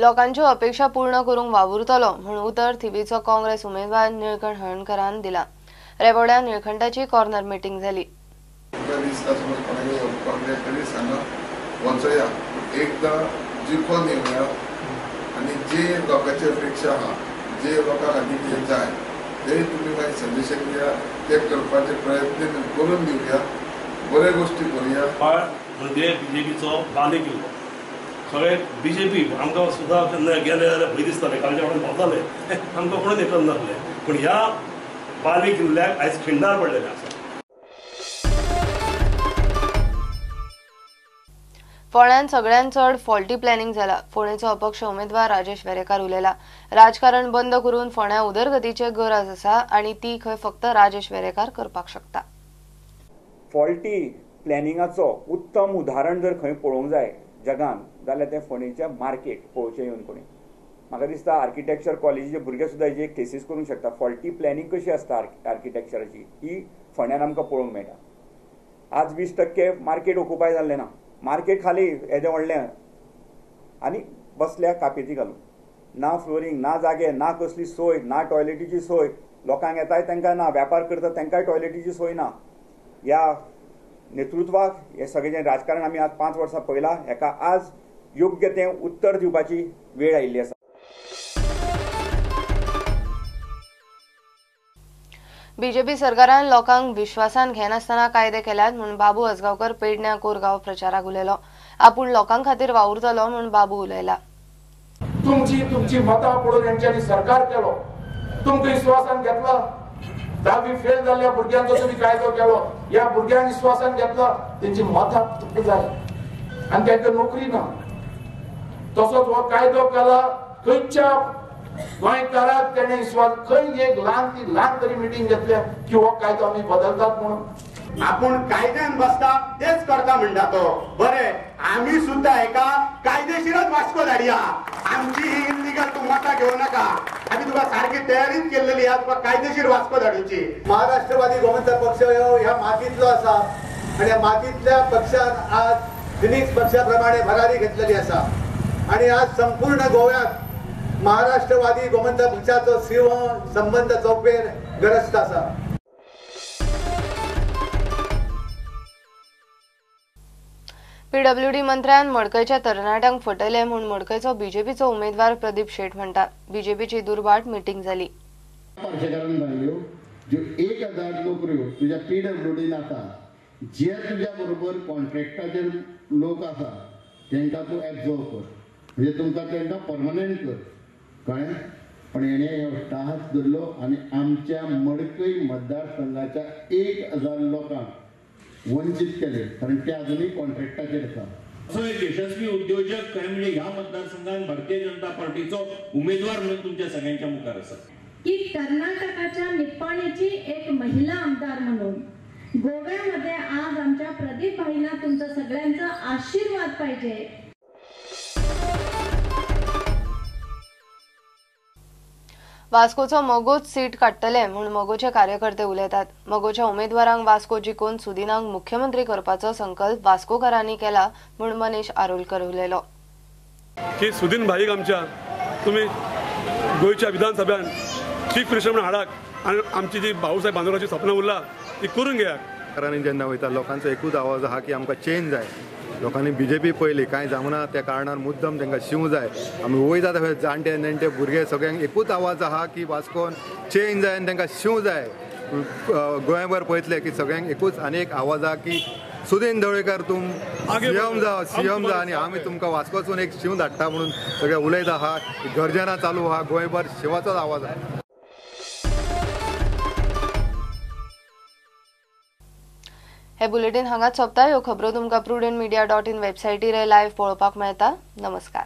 लोकांच्यो अपेक्षा पूर्ण करूंक वावुरतलो म्हणून उतर थिवीचो काँग्रेस उमेदवार निळकंठ हळणकरान दिला। रेबोड्या निळकंठाची कॉर्नर मीटिंग जाली। आणि जे लोकांची अपेक्षा आहा जे लोकांक खातीर जाय ते तुम्ही मागीर सजेशन दिया ते करपाचे प्रयत्न करून दिवया बरे गोष्टी करूया। म्हणजे बीजेपीचो बालेकिल्लो सगळे बीजेपी आमकां सुद्दां गेले जाल्यार भंय दिसताले कालच्या वाटेन वताले आमकां कोणूच हे करनासले पूण ह्या बालेकिल्ल्याक आयज खिंडार पडलेले आसा। फोंड्यान सगळ्यान चड फॉल्टी प्लॅनिंग जाला। फोंडेचो अपक्ष उमेदवार राजेश वेरेकार उलयला। राजकारण बंद करून फोंड्या उदरगतीचे गरज आसा आनी ती खंय फक्त राजेश वेरेकार करपाक शकता। फॉल्टी प्लॅनिंगाचो उत्तम उदाहरण जर खंय पळोवंक जाय जगान जाल्यार ते फोंडेचे मार्केट पळोवचें येवन कोणी। म्हाका दिसता आर्किटेक्चर कॉलेजीचे भुरगे सुद्दां हेजी एक केसीस करूंक शकता। फॉल्टी प्लॅनिंग कशी आसता आर्किटेक्चराची ही फोंड्यान आमकां पळोवंक मेळटा। आज 20% मार्केट ऑक्युपाय जाल्लें ना। मार्केट खाली येदें व्हडलें आनी बसल्या कापेची घालून ना फ्लोरींग ना जागे ना कसली सोय ना टॉयलेटीची सोय। लोकांक येताय तांकां ना, वेपार करता तांकांय टॉयलेटीची सोय ना। ह्या नेतृत्वाक हे सगळें राजकारण आमी आज 5 वर्सां पळयलां हेका आज योग्य तें उत्तर दिवपाची वेळ आयिल्ली आसा। बीजेपी सरकारान लोकांक विश्वासान घेनासतना कायदे केल्यात म्हणून बाबू आसगांवकर पेडण्या कोरगांव प्रचाराक उलयलो। आपूण लोकां खातीर वावुरतलो म्हणून बाबू उलयला। तुमची मतां पडून हेंच्यांनी सरकार केलो, तुमकां विश्वासान घेतला। 10वी फेल जाल्ल्या भुरग्यांचो तुम्ही कायदो केलो, ह्या भुरग्यांक विश्वासान घेतला, तेंची मतां तुटली जाय आनी तांकां नोकरी ना। तसोच हो कायदो केला खंयच्या गोंयकाराक तेणे विश्वास खंय एक ल्हान तरी मिटींग घेतल्या की हो कायदो आमी बदलतात म्हणून। आपण कायद्यान बसता तेच करता म्हणटा तो बरे आम्ही सुद्धा एका कायदेशीरच वास्को धाडया। आमची ही इल्लीगल तू मतां घेऊ नका, आम्ही तुका सारखी तयारीच केलेली आहा तुका कायदेशीर वास्को धाडूची। महाराष्ट्रवादी गोमंतक पक्ष ह्या मातीतलो आसा आणि ह्या मातीतल्या पक्षान आज फिनिक्स पक्षाप्रमाणे भरारी घेतलेली आसा आणि आज संपूर्ण गोव्यात महाराष्ट्रवादी गोमंतक पक्षाचो संबंध चौपेर गरजता आसा। पीडब्ल्यूडी मंत्र्यान मडकयच्या तरणाट्यांक फटयले म्हणून मडकयचो बीजेपीचो उमेदवार प्रदीप शेट म्हणटा। बीजेपीची दुर्बाट मिटींग जाली। ज्यो 1000 नोकऱ्यो तुझ्या पीडब्ल्यूडीन आसा जे तुझ्या बरोबर कॉन्ट्रॅक्टाचेर लोक आसा तांकां तूं एब्जॉर्व कर म्हणजे तुमकां तांकां परमनंट कर कळ्ळें। पण हेणे ह्यो टास धरलो आनी आमच्या मडकय मतदारसंघाच्या 1000 लोकांक वंचित केले कारण ते अजूनही कॉन्ट्रॅक्टाचेर आसा। असो एक यशस्वी उद्योजक खंय म्हणजे ह्या मतदारसंघात भारतीय जनता पार्टीचो उमेदवार म्हणून तुमच्या सगळ्यांच्या मुखार आसा की कर्नाटकाच्या निप्पाणीची एक महिला आमदार म्हणून गोव्यामध्ये आज आमच्या प्रदीप भाईंना तुमचा सगळ्यांचा आशीर्वाद पाहिजे। वास्कोचो मगोच सीट काडटले म्हणून मगोचे कार्यकर्ते उलयतात। मगोच्या उमेदवारांक वास्को जिखून सुदिनांक मुख्यमंत्री करपाचो संकल्प वास्कोकारांनी केला म्हणून मनीष आरोलकर उलयलो। की सुदीन भाईक आमच्या तुम्ही गोयच्या विधानसभेन चीफ मिनिस्टर म्हणून हाडाक आणि आमची जी भाऊसाहेब बांदोराची स्वप्न उरला ती करून घेयात। कारण जेन्ना वयता लोकांचो एकूच आवाज आहा की आमकां चेंज जाय। लोकांनी बीजेपी पळयली कांय जावना त्या कारणान मुद्दम तांकां शिव जाय। आमी वयता थंय जाणटे नेणटे भुरगे सगळ्यांक एकूच आवाज आहा की वास्कोन चेंज जाय आनी तांकां शिव जाय। गोंयभर पळयतले की सगळ्यांक एकूच आनी एक आवाज आहा की सुदीन ढवळीकर तुम सीएम जा आनी आमी तुमकां वास्कोसून एक शिव धाडटा म्हणून सगळे उलयत आहा। गर्जना चालू आहा, गोंयभर शिवाचोच आवाज आहा। हे बुलेटिन हांगाच सोंपता। ह्यो खबरो तुमकां prudentmedia.in वेबसायटीर लायव्ह पळोवपाक मेळटा। नमस्कार।